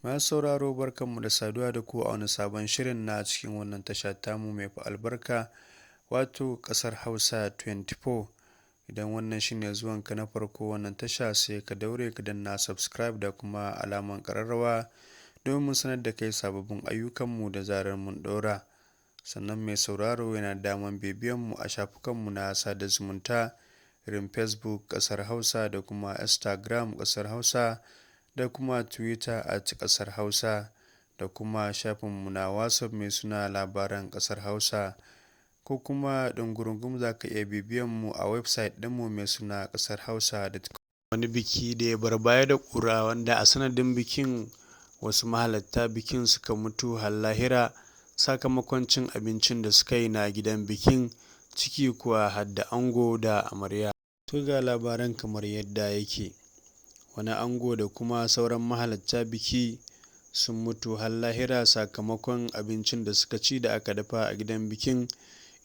Masu sauraro barkanmu da saduwa da ku a wani sabon shirin na cikin wannan tasha tamu mai albarka wato ƙasar Hausa 24. Idan wannan shine zuwanka na farko wannan tasha sai ka daure ka danna subscribe da kuma alaman ƙararrawa domin sanar da kai sababbin ayyukanmu da zarar mun ɗora. Sannan mai sauraro yana daman bibiyanmu a shafukanmu na sada zumunta irin Facebook ƙasar Hausa da kuma Instagram ƙasar Hausa da kuma Twitter a ƙasar Hausa da kuma shafinmu na WhatsApp mai suna labaran ƙasar Hausa ko kuma ɗungurungum za ka iya bibiyanmu a website ɗinmu mai suna ƙasar Hausa. Wani biki da ya bar baya da ƙura wanda a sanadin bikin wasu mahalatta bikin suka mutu har lahira sakamakon cin abincin da suka yi na gidan bikin, ciki kuwa har da ango da amarya. To ga labaran kamar yadda yake. Wani ango da kuma sauran mahalatta biki sun mutu har lahira sakamakon abincin da suka ci da aka dafa a gidan bikin.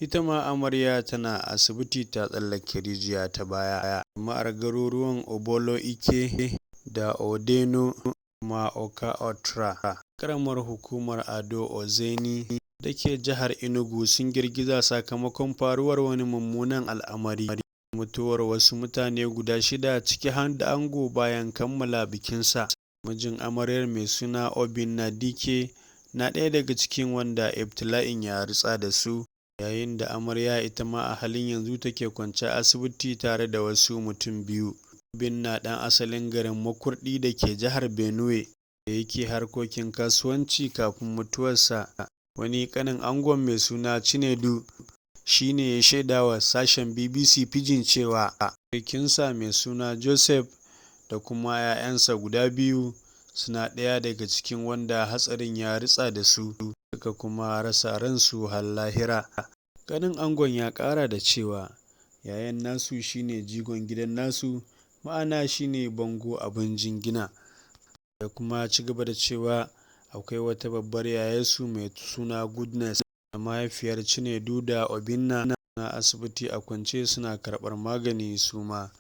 Ita ma amarya tana asibiti ta tsallake rijiya ta baya. Jama'ar garuruwan Obolo Ike da Odeno kuma Oka Otra, ƙaramar hukumar Ado Ozeni da ke jihar Enugu sun girgiza sakamakon faruwar wani mummunan al'amari. Mutuwar wasu mutane guda 6 ciki har da ango bayan kammala bikinsa. Mijin amaryar mai suna Obinna Dike na ɗaya daga cikin wanda ibtila'in ya ritsa da su, yayin da amarya ita ma a halin yanzu take kwance a asibiti tare da wasu mutum 2. Obinna ɗan asalin garin Makurdi da ke jihar Benue da yake harkokin kasuwanci kafin mutuwarsa. Wani ƙanin angon mai suna Chinedu shi ne ya shaidawa sashen BBC Pidgin cewa sarkinsa mai suna Joseph da kuma 'ya'yansa guda 2 suna ɗaya daga cikin wanda hatsarin ya ritsa da su suka kuma rasa ransu har lahira. Ƙanin angon ya ƙara da cewa yayan nasu shine jigon gidan nasu, ma'ana shine bango abin jingina, da kuma ci gaba da cewa akwai wata babbar yayarsu mai suna Goodness da mahaifiyar Chinedu da Obinna na asibiti a kwance suna karɓar magani su ma.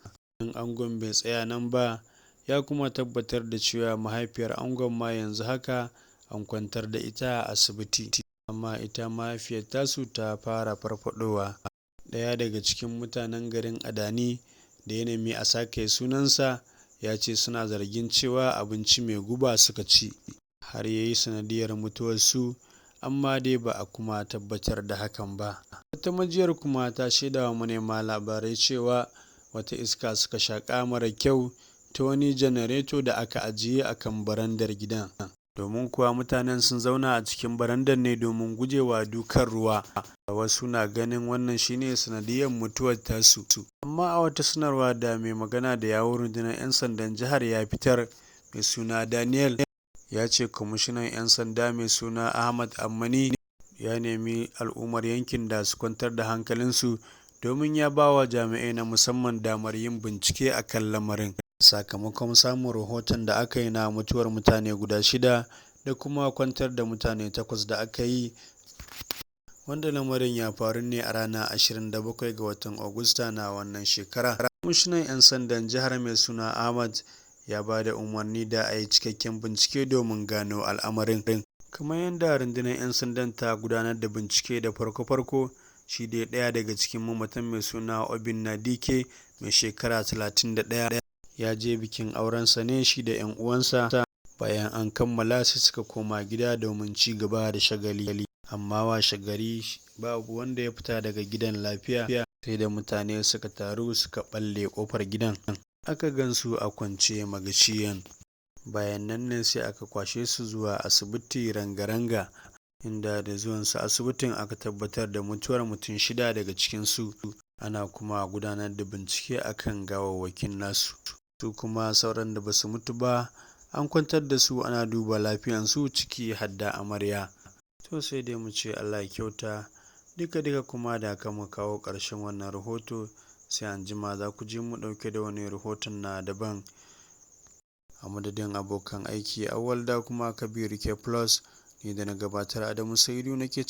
Angon bai tsaya nan ba ya kuma tabbatar da cewa mahaifiyar angon ma yanzu haka an kwantar da ita a asibiti, amma ita mahaifiyar tasu ta fara farfadowa. Ɗaya daga cikin mutanen garin Adani da ya nemi a sake sunansa ya ce suna zargin cewa abinci mai guba suka ci har ya yi sanadiyar mutuwarsu, amma dai ba a kuma tabbatar da hakan ba. Wata majiyar kuma ta shaidawa manema labarai cewa wata iska suka shaƙa mara kyau ta wani janareto da aka ajiye a kan barandar gidan. Domin kuwa mutanen sun zauna a cikin barandar ne domin gujewa dukan ruwa. Wasu na ganin wannan shine sanadiyar mutuwar tasu. Amma a wata sanarwa da mai magana da yawun rundunar 'yan sandan jihar ya fitar mai suna Daniel ya ce kwamishinan 'yan sanda mai suna Ahmad Ammani ya nemi al'ummar yankin da su kwantar da hankalinsu domin ya ba wa jami'ai na musamman damar yin bincike a kan lamarin. Sakamakon samun rahoton da aka yi na mutuwar mutane guda 6 da kuma kwantar da mutane 8 da aka yi, wanda lamarin ya faru ne a ranar 27 ga watan Agusta na wannan shekara. Kwamishinan 'yan sandan jihar mai suna Ahmad ya ba da umarni da a yi cikakken bincike domin gano al'amarin. Kamar yadda rundunar 'yan sandan ta gudanar da bincike da farko-farko, shi dai ɗaya daga cikin mamatan mai suna Obinna Dike mai shekara 31 ya je bikin aurensa ne shi da 'yan uwansa. Bayan an kammala sai suka koma gida domin ci gaba da shagali, amma washe gari babu wanda ya fita daga gidan lafiya sai da mutane suka taru suka balle kofar gidan aka gansu a kwance magashiyan. Bayan nan ne sai aka kwashe su zuwa asibiti ranga-ranga, inda da zuwansu asibitin aka tabbatar da mutuwar mutum 6 daga cikinsu, ana kuma gudanar da bincike akan gawawwakin nasu. Su kuma sauran da basu mutu ba an kwantar da su ana duba lafiyansu ciki har da amarya. To sai dai mu ce Allah ya kyauta. Duka kuma da aka mu kawo ƙarshen wannan rahoto, sai anjima za ku ji mu ɗauke da wani rahoton na daban. A madadin abokan aiki Awwal da kuma Kabiru K+, ni da na gabatar Adamu Saidu nake